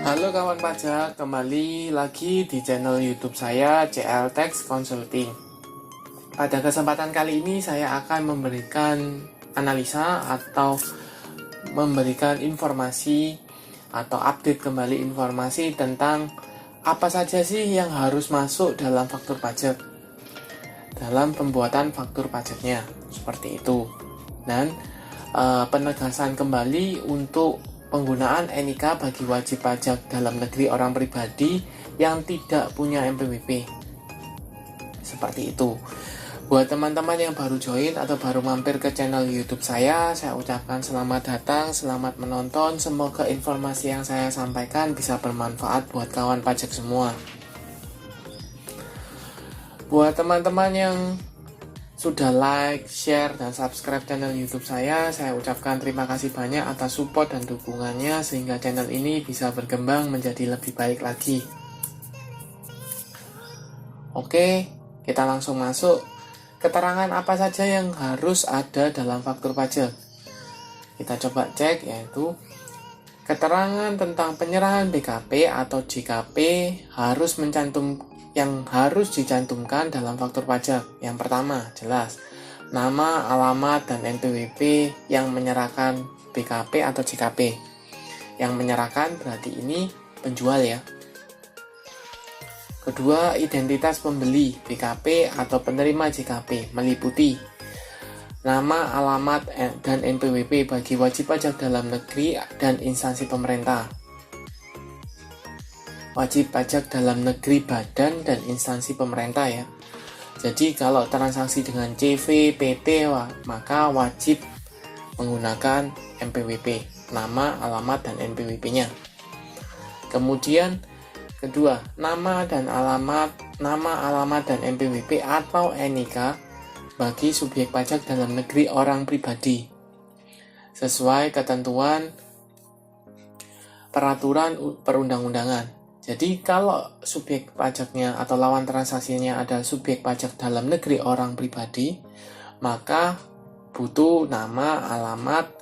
Halo kawan pajak, kembali lagi di channel YouTube saya CL Tax Consulting. Pada kesempatan kali ini saya akan memberikan analisa atau memberikan informasi atau update kembali informasi tentang apa saja sih yang harus masuk dalam faktur pajak dalam pembuatan faktur pajaknya, seperti itu. Dan penegasan kembali untuk penggunaan NIK bagi wajib pajak dalam negeri orang pribadi yang tidak punya NPWP. Seperti itu. Buat teman-teman yang baru join atau baru mampir ke channel YouTube saya ucapkan selamat datang, selamat menonton. Semoga informasi yang saya sampaikan bisa bermanfaat buat kawan pajak semua. Buat teman-teman yang sudah like, share, dan subscribe channel YouTube saya ucapkan terima kasih banyak atas support dan dukungannya sehingga channel ini bisa berkembang menjadi lebih baik lagi. Oke, kita langsung masuk. Keterangan apa saja yang harus ada dalam faktur pajak? Kita coba cek, yaitu keterangan tentang penyerahan BKP atau JKP yang harus dicantumkan dalam faktur pajak. Yang pertama, jelas nama, alamat, dan NPWP yang menyerahkan BKP atau JKP. Yang menyerahkan berarti ini penjual ya. Kedua, identitas pembeli BKP atau penerima JKP meliputi nama, alamat, dan NPWP bagi wajib pajak dalam negeri dan instansi pemerintah. Wajib pajak dalam negeri badan dan instansi pemerintah ya. Jadi kalau transaksi dengan CV, PT, maka wajib menggunakan NPWP, nama, alamat, dan NPWP-nya. Kemudian kedua, nama, alamat, dan NPWP atau NIK bagi subjek pajak dalam negeri orang pribadi sesuai ketentuan peraturan perundang-undangan. Jadi kalau subjek pajaknya atau lawan transaksinya adalah subjek pajak dalam negeri orang pribadi, maka butuh nama, alamat,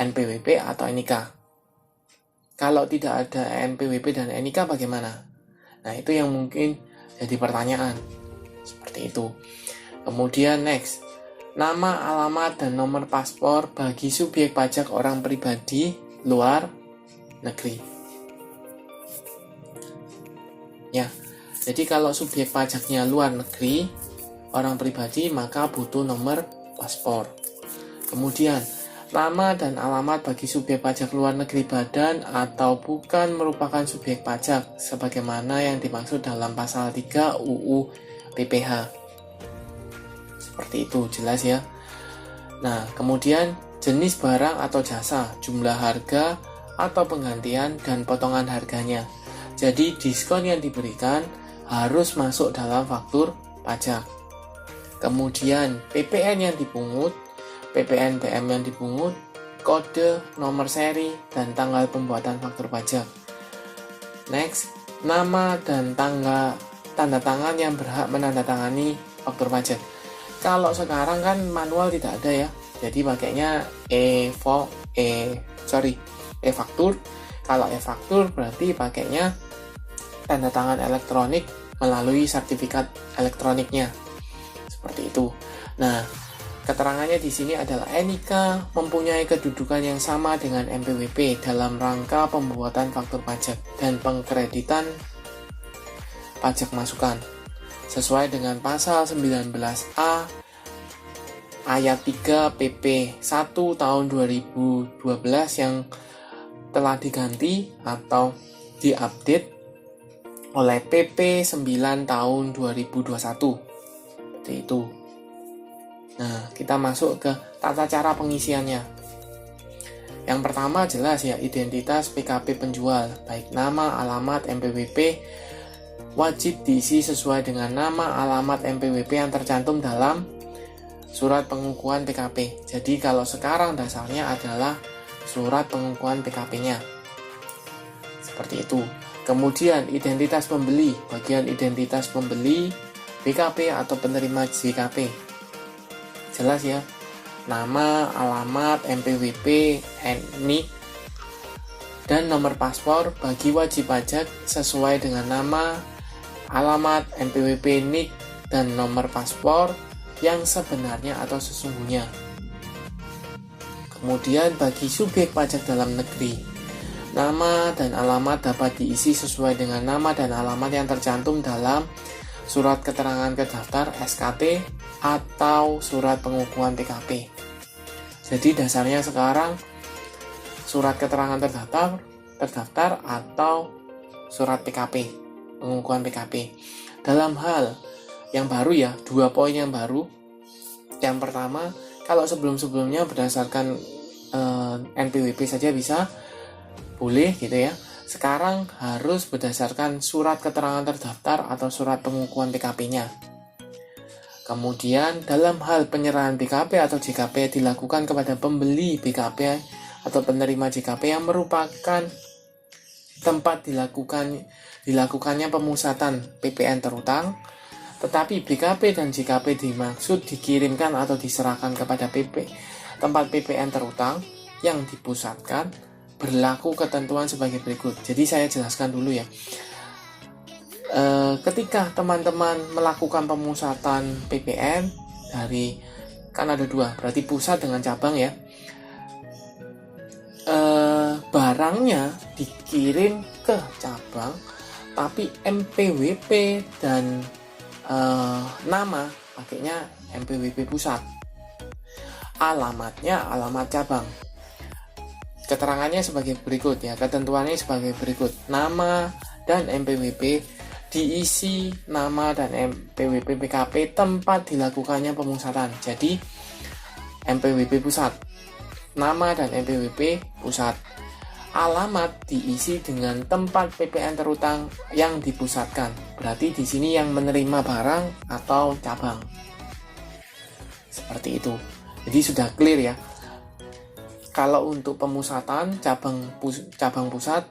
NPWP atau NIK. Kalau tidak ada NPWP dan NIK bagaimana? Nah, itu yang mungkin jadi pertanyaan. Seperti itu. Kemudian next, nama, alamat, dan nomor paspor bagi subjek pajak orang pribadi luar negeri. Ya, jadi kalau subjek pajaknya luar negeri, orang pribadi, maka butuh nomor paspor. Kemudian, nama dan alamat bagi subjek pajak luar negeri badan atau bukan merupakan subjek pajak, sebagaimana yang dimaksud dalam pasal 3 UU PPH. Seperti itu, jelas ya. Nah, kemudian jenis barang atau jasa, jumlah harga atau penggantian, dan potongan harganya. Jadi diskon yang diberikan harus masuk dalam faktur pajak. Kemudian PPN yang dipungut, PPNBM yang dipungut, kode, nomor seri, dan tanggal pembuatan faktur pajak. Next, nama dan tanda tangan yang berhak menandatangani faktur pajak. Kalau sekarang kan manual tidak ada ya, jadi pakainya e-faktur. Kalau e-faktur berarti pakainya tanda tangan elektronik melalui sertifikat elektroniknya. Seperti itu. Nah, keterangannya di sini adalah NIK mempunyai kedudukan yang sama dengan NPWP dalam rangka pembuatan faktur pajak dan pengkreditan pajak masukan sesuai dengan pasal 19A ayat 3 PP 1 tahun 2012 yang telah diganti atau diupdate oleh PP 9 tahun 2021. Seperti itu. Nah, kita masuk ke tata cara pengisiannya. Yang pertama jelas ya, identitas PKP penjual, baik nama, alamat, NPWP wajib diisi sesuai dengan nama, alamat, NPWP yang tercantum dalam surat pengukuhan PKP. Jadi kalau sekarang dasarnya adalah surat pengukuhan PKP-nya. Seperti itu. Kemudian identitas pembeli, bagian identitas pembeli, BKP atau penerima JKP. Jelas ya, nama, alamat, NPWP, NIK, dan nomor paspor bagi wajib pajak sesuai dengan nama, alamat, NPWP, NIK, dan nomor paspor yang sebenarnya atau sesungguhnya. Kemudian bagi subjek pajak dalam negeri, nama dan alamat dapat diisi sesuai dengan nama dan alamat yang tercantum dalam surat keterangan ke daftar SKT atau surat pengukuhan PKP. Jadi dasarnya sekarang surat keterangan terdaftar atau surat PKP, pengukuhan PKP. Dalam hal yang baru ya, 2 poin yang baru. Yang pertama, kalau sebelum-sebelumnya berdasarkan NPWP saja bisa, boleh gitu ya. Sekarang harus berdasarkan surat keterangan terdaftar atau surat pengukuhan PKP-nya. Kemudian dalam hal penyerahan BKP atau JKP dilakukan kepada pembeli BKP atau penerima JKP yang merupakan tempat dilakukannya pemusatan PPN terutang, tetapi BKP dan JKP dimaksud dikirimkan atau diserahkan kepada tempat PPN terutang yang dipusatkan, berlaku ketentuan sebagai berikut. Jadi saya jelaskan dulu ya. Ketika teman-teman melakukan pemusatan PPN dari, kan ada 2, berarti pusat dengan cabang ya. Barangnya dikirim ke cabang, tapi NPWP dan nama pakainya NPWP pusat. Alamatnya alamat cabang. Keterangannya sebagai berikut ya, ketentuannya sebagai berikut. Nama dan NPWP diisi nama dan NPWP PKP tempat dilakukannya pemusatan. Jadi NPWP pusat, nama dan NPWP pusat. Alamat diisi dengan tempat PPN terutang yang dipusatkan. Berarti di sini yang menerima barang atau cabang. Seperti itu. Jadi sudah clear ya. Kalau untuk pemusatan cabang pusat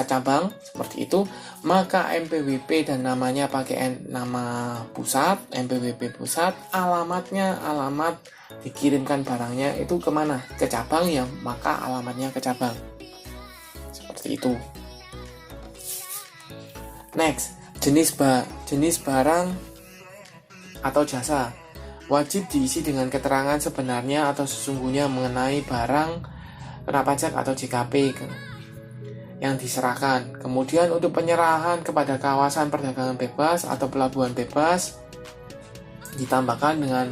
cabang seperti itu, maka NPWP dan namanya pakai nama pusat, NPWP pusat, alamatnya alamat dikirimkan barangnya itu kemana? Ke cabang ya, maka alamatnya ke cabang. Seperti itu. Next, jenis barang atau jasa wajib diisi dengan keterangan sebenarnya atau sesungguhnya mengenai barang kena pajak atau JKP yang diserahkan. Kemudian untuk penyerahan kepada kawasan perdagangan bebas atau pelabuhan bebas ditambahkan dengan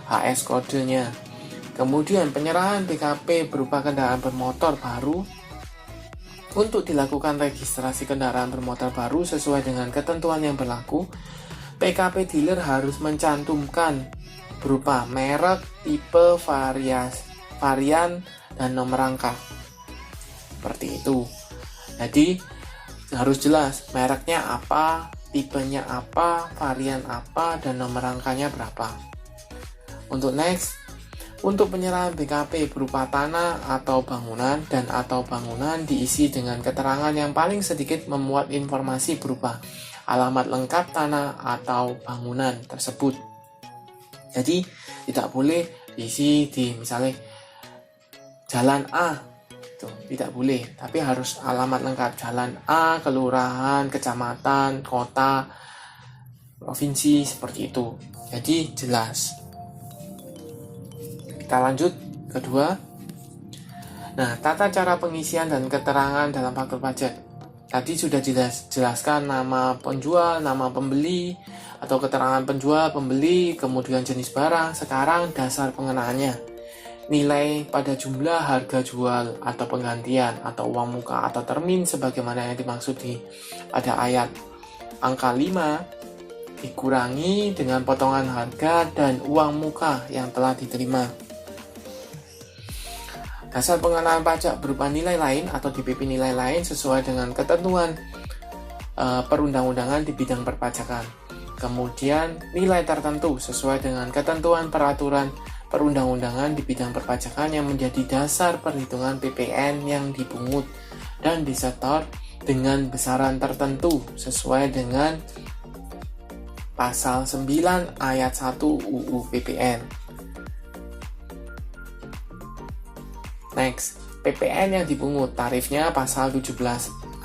HS kodenya. Kemudian penyerahan BKP berupa kendaraan bermotor baru untuk dilakukan registrasi kendaraan bermotor baru sesuai dengan ketentuan yang berlaku. PKP dealer harus mencantumkan berupa merek, tipe, varian, dan nomor rangka. Seperti itu. Jadi harus jelas mereknya apa, tipenya apa, varian apa, dan nomor rangkanya berapa. Untuk next, untuk penyerahan BKP berupa tanah atau bangunan dan atau bangunan diisi dengan keterangan yang paling sedikit memuat informasi berupa alamat lengkap tanah atau bangunan tersebut. Jadi tidak boleh diisi di misalnya Jalan A, tidak boleh, tapi harus alamat lengkap Jalan A, kelurahan, kecamatan, kota, provinsi, seperti itu. Jadi jelas. Kita lanjut kedua. Nah, tata cara pengisian dan keterangan dalam faktur pajak. Tadi sudah jelaskan nama penjual, nama pembeli, atau keterangan penjual, pembeli, kemudian jenis barang. Sekarang dasar pengenaannya. Nilai pada jumlah harga jual atau penggantian atau uang muka atau termin sebagaimana yang dimaksud pada ayat angka 5 dikurangi dengan potongan harga dan uang muka yang telah diterima. Dasar pengenaan pajak berupa nilai lain atau DPP nilai lain sesuai dengan ketentuan perundang-undangan di bidang perpajakan. Kemudian nilai tertentu sesuai dengan ketentuan peraturan perundang-undangan di bidang perpajakan yang menjadi dasar perhitungan PPN yang dipungut dan disetor dengan besaran tertentu sesuai dengan pasal 9 ayat 1 UU PPN. Next, PPN yang dipungut tarifnya pasal 17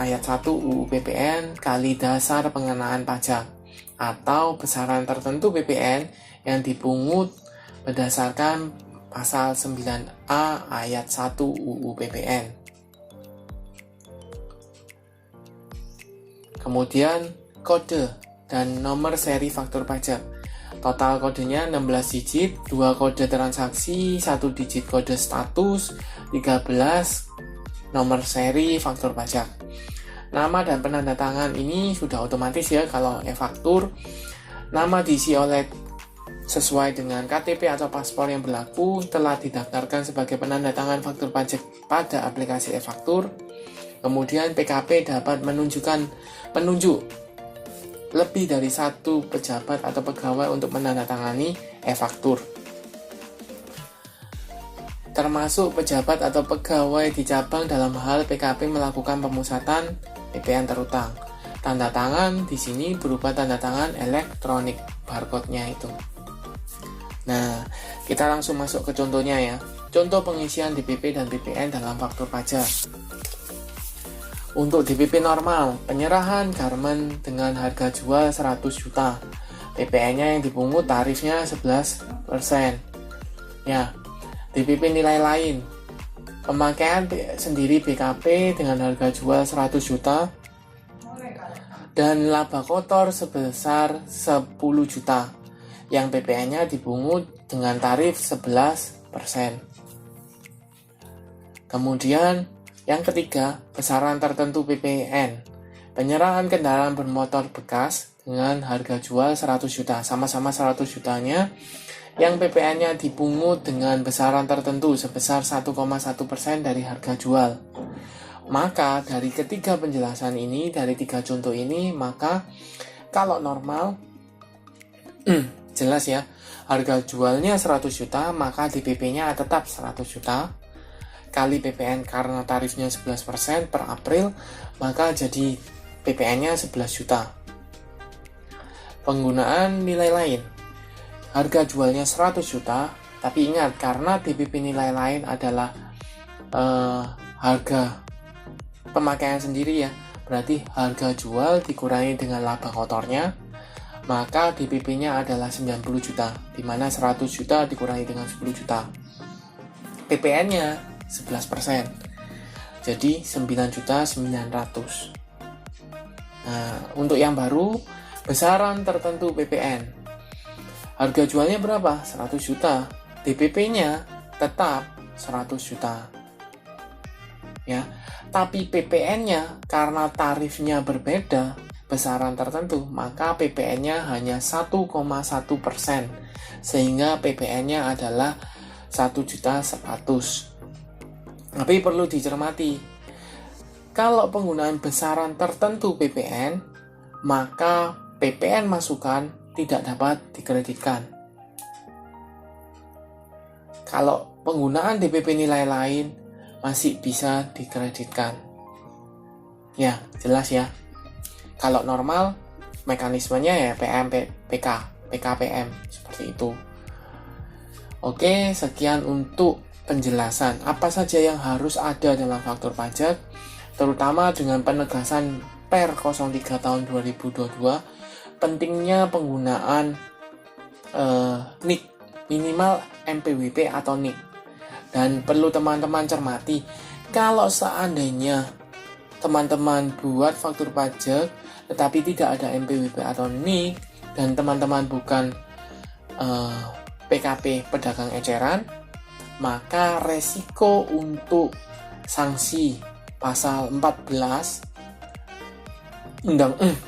ayat 1 UU PPN kali dasar pengenaan pajak atau besaran tertentu PPN yang dipungut berdasarkan pasal 9A ayat 1 UU PPN. Kemudian kode dan nomor seri faktur pajak. Total kodenya 16 digit, 2 kode transaksi, 1 digit kode status, 13 nomor seri faktur pajak. Nama dan penandatangan ini sudah otomatis ya kalau e-faktur. Nama diisi oleh sesuai dengan KTP atau paspor yang berlaku, telah didaftarkan sebagai penandatangan faktur pajak pada aplikasi e-faktur. Kemudian PKP dapat penunjuk lebih dari satu pejabat atau pegawai untuk menandatangani e-faktur, termasuk pejabat atau pegawai di cabang dalam hal PKP melakukan pemusatan PPN terutang. Tanda tangan di sini berupa tanda tangan elektronik, barcode-nya itu. Nah, kita langsung masuk ke contohnya ya. Contoh pengisian DPP dan PPN dalam faktur pajak. Untuk DPP normal, penyerahan garmen dengan harga jual 100 juta. PPN-nya yang dipungut tarifnya 11%. Ya, DPP nilai lain. Pemakaian sendiri BKP dengan harga jual 100 juta. Dan laba kotor sebesar 10 juta. Yang PPN-nya dipungut dengan tarif 11%. Kemudian yang ketiga, besaran tertentu PPN. Penyerahan kendaraan bermotor bekas dengan harga jual 100 juta. Sama-sama 100 jutanya. Yang PPN-nya dipungut dengan besaran tertentu sebesar 1,1% dari harga jual. Maka dari ketiga penjelasan ini, dari 3 contoh ini, maka kalau normal, jelas ya, harga jualnya 100 juta, maka DPP-nya tetap 100 juta. Kali PPN karena tarifnya 11% per April, maka jadi PPN-nya 11 juta. Penggunaan nilai lain. Harga jualnya 100 juta, tapi ingat karena DPP nilai lain adalah harga pemakaian sendiri ya, berarti harga jual dikurangi dengan laba kotornya, maka DPP-nya adalah 90 juta, di mana 100 juta dikurangi dengan 10 juta. PPN-nya 11%. Jadi 9.900.000. Nah, untuk yang baru, besaran tertentu PPN. Harga jualnya berapa? 100 juta. DPP-nya tetap 100 juta. Ya. Tapi PPN-nya karena tarifnya berbeda, besaran tertentu, maka PPN-nya hanya 1,1%. Sehingga PPN-nya adalah 1.100.000. Tapi perlu dicermati, kalau penggunaan besaran tertentu PPN, maka PPN masukan tidak dapat dikreditkan. Kalau penggunaan DPP nilai lain, masih bisa dikreditkan. Ya, jelas ya. Kalau normal, mekanismenya ya PKPM, seperti itu. Oke, sekian untuk penjelasan apa saja yang harus ada dalam faktur pajak, terutama dengan penegasan Per 03 tahun 2022, pentingnya penggunaan NIK, minimal MPWP atau NIK. Dan perlu teman-teman cermati, kalau seandainya teman-teman buat faktur pajak tetapi tidak ada MPWP atau NIK, dan teman-teman bukan PKP pedagang eceran, maka resiko untuk sanksi pasal 14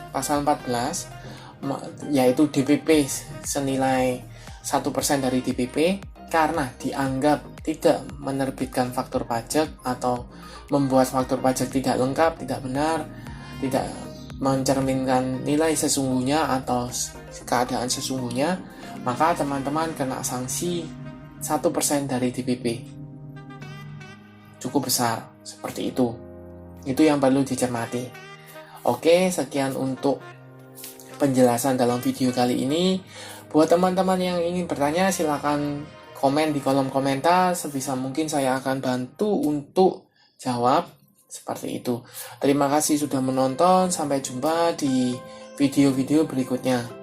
pasal 14 yaitu DPP senilai 1% dari DPP karena dianggap tidak menerbitkan faktur pajak atau membuat faktur pajak tidak lengkap, tidak benar, tidak mencerminkan nilai sesungguhnya atau keadaan sesungguhnya, maka teman-teman kena sanksi 1% dari DPP. Cukup besar, seperti itu. Itu yang perlu dicermati. Oke, sekian untuk penjelasan dalam video kali ini. Buat teman-teman yang ingin bertanya, silakan komen di kolom komentar, sebisa mungkin saya akan bantu untuk jawab seperti itu. Terima kasih sudah menonton, sampai jumpa di video-video berikutnya.